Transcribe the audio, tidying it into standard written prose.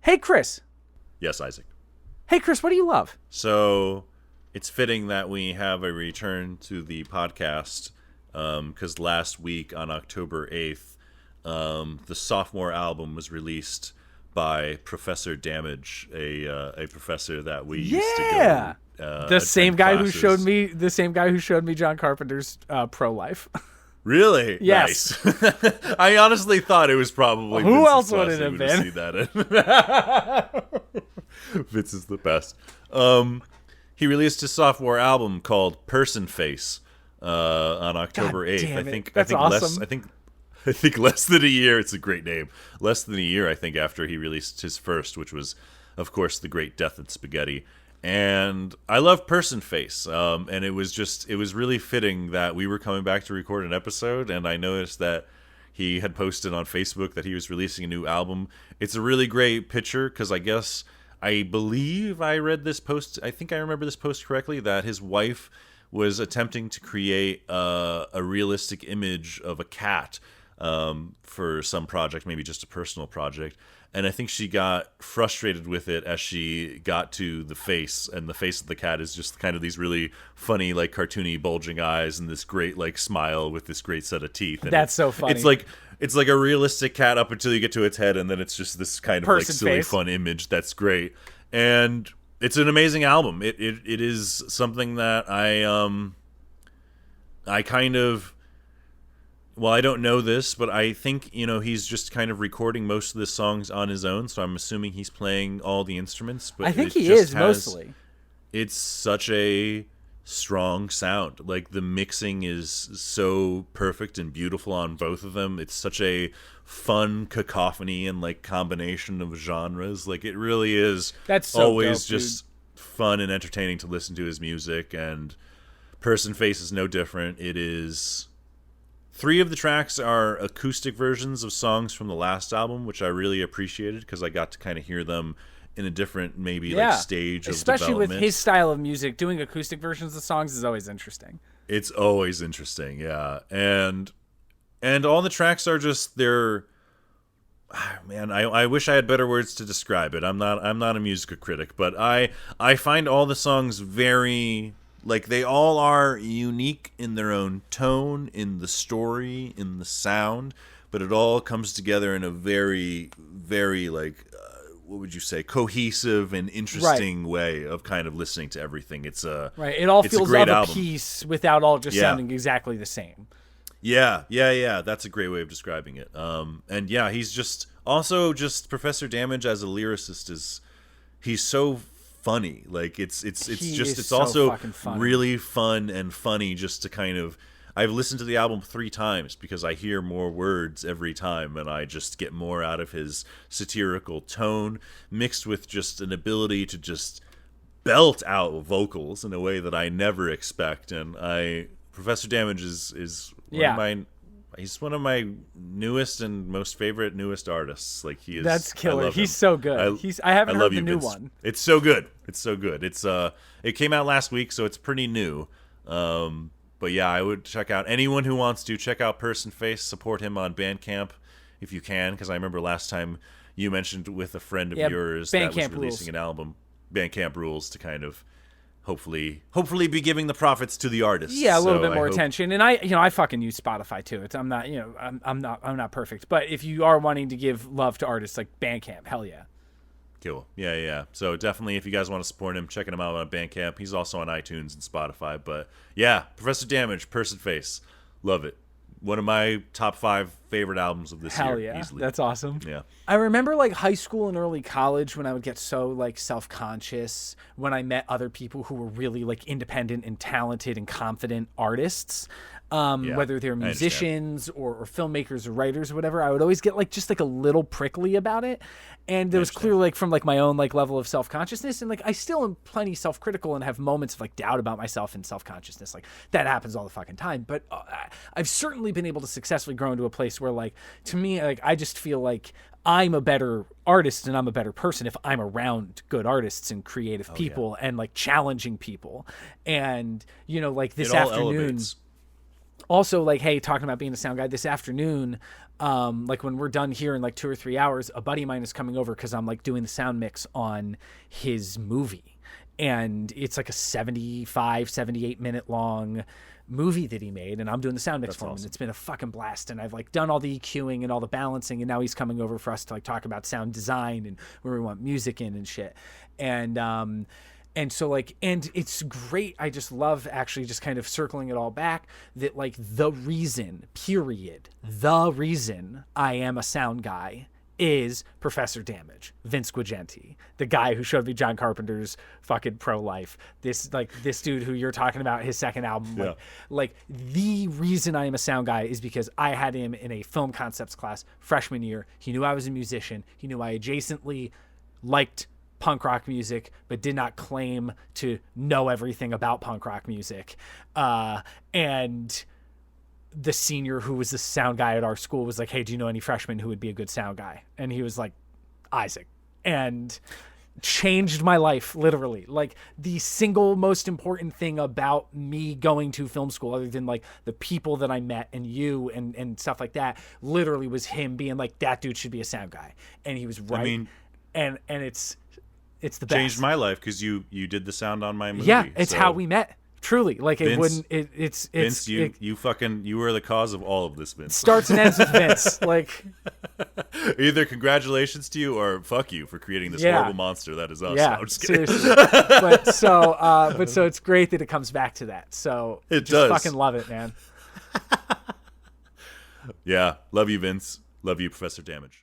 Hey, Chris. Yes, Isaac. Hey, Chris, what do you love? So it's fitting that we have a return to the podcast because last week on October 8th, the sophomore album was released by Professor Damage, a professor that we used to go. The same guy classes. the same guy who showed me John Carpenter's Pro-Life. Really? Yes. Nice. I honestly thought it was probably Who Vince's else would class it have he been? seen that in. Vince is the best. He released his sophomore album called Person Face on October 8th. Damn it. I think That's awesome. I think less than a year. It's a great name. Less than a year, I think, after he released his first, which was, of course, The Great Death and Spaghetti. And I love Person Face, and it was really fitting that we were coming back to record an episode, and I noticed that he had posted on Facebook that he was releasing a new album. It's a really great picture, because I believe I read this post, I think I remember this post correctly, that his wife was attempting to create a realistic image of a cat for some project, maybe just a personal project. And I think she got frustrated with it as she got to the face, and the face of the cat is just kind of these really funny, like cartoony, bulging eyes, and this great like smile with this great set of teeth. And That's so funny. It's like a realistic cat up until you get to its head, and then it's just this kind of Person like silly, face. fun image that's great. And it's an amazing album. It is something that I kind of. Well, I don't know this, but I think, he's just kind of recording most of the songs on his own, so I'm assuming he's playing all the instruments. But I think he is, mostly. It's such a strong sound. Like, the mixing is so perfect and beautiful on both of them. It's such a fun cacophony and, like, combination of genres. Like, it really is That's so always dope, just fun and entertaining to listen to his music, and Person Face is no different. It is... 3 of the tracks are acoustic versions of songs from the last album, which I really appreciated because I got to kind of hear them in a different, maybe like stage of especially development. with his style of music. Doing acoustic versions of songs is always interesting. It's always interesting, yeah. And all the tracks are just man, I wish I had better words to describe it. I'm not a music critic, but I find all the songs very. Like, they all are unique in their own tone, in the story, in the sound, but it all comes together in a very, very, like, what would you say, cohesive and interesting way of kind of listening to everything. It's a It all feels great of a album. piece without all just sounding exactly the same. Yeah. That's a great way of describing it. And yeah, he's just Professor Damage as a lyricist he's so funny. Like it's so also fucking funny. really fun and funny just to kind of. I've listened to the album 3 times because I hear more words every time, and I just get more out of his satirical tone mixed with just an ability to just belt out vocals in a way that I never expect. And Professor Damage is he's one of my newest and most newest artists. Like, he is. That's killer. I love He's him. so good. I haven't heard the new one. It's so good. It's so good. It came out last week, so it's pretty new. But yeah, I would check out anyone who wants to check out Person Face. Support him on Bandcamp if you can, because I remember last time you mentioned with a friend of yours that was releasing an album. Bandcamp rules to kind of hopefully be giving the profits to the artists. Yeah, a little bit more attention. And I fucking use Spotify too. I'm not perfect, but if you are wanting to give love to artists, like Bandcamp, hell yeah. Cool. Yeah. So definitely, if you guys want to support him, checking him out on Bandcamp. He's also on iTunes and Spotify. But yeah, Professor Damage, Person Face, love it. One of my top 5 favorite albums of this year. Hell yeah, easily. that's awesome. Yeah. I remember like high school and early college when I would get so like self-conscious when I met other people who were really like independent and talented and confident artists. Whether they're musicians or filmmakers or writers or whatever, I would always get like just like a little prickly about it. And there was clearly like from like my own like level of self-consciousness, and like I still am plenty self-critical and have moments of like doubt about myself and self-consciousness. Like that happens all the fucking time. But I've certainly been able to successfully grow into a place where like, to me, like I just feel like I'm a better artist and I'm a better person if I'm around good artists and creative people and like challenging people. And like this afternoon. Elevates. Also, like, hey, talking about being a sound guy this afternoon, like when we're done here in like 2 or 3 hours, a buddy of mine is coming over because I'm like doing the sound mix on his movie. And it's like a 75, 78-minute long movie that he made, and I'm doing the sound mix for him. And it's been a fucking blast. And I've like done all the EQing and all the balancing, and now he's coming over for us to like talk about sound design and where we want music in and shit. And so like, and it's great. I just love actually just kind of circling it all back that like the reason I am a sound guy is Professor Damage, Vince Guigenti, the guy who showed me John Carpenter's fucking Pro Life. This dude who you're talking about, his second album. Like the reason I am a sound guy is because I had him in a film concepts class freshman year. He knew I was a musician. He knew I adjacently liked punk rock music, but did not claim to know everything about punk rock music. And the senior who was the sound guy at our school was like, hey, do you know any freshmen who would be a good sound guy? And he was like, Isaac. And changed my life, literally. Like the single most important thing about me going to film school, other than like the people that I met and you and stuff like that, literally was him being like, that dude should be a sound guy. And he was right. I mean, and it's the best. Changed my life because you did the sound on my movie. Yeah, it's how we met. Truly, like Vince, it's Vince. You were the cause of all of this, Vince. Starts and ends with Vince. Like, either congratulations to you or fuck you for creating this horrible monster that is us. Yeah, no, I'm just kidding. Seriously. but so it's great that it comes back to that. So it just does. Fucking love it, man. Yeah, love you, Vince. Love you, Professor Damage.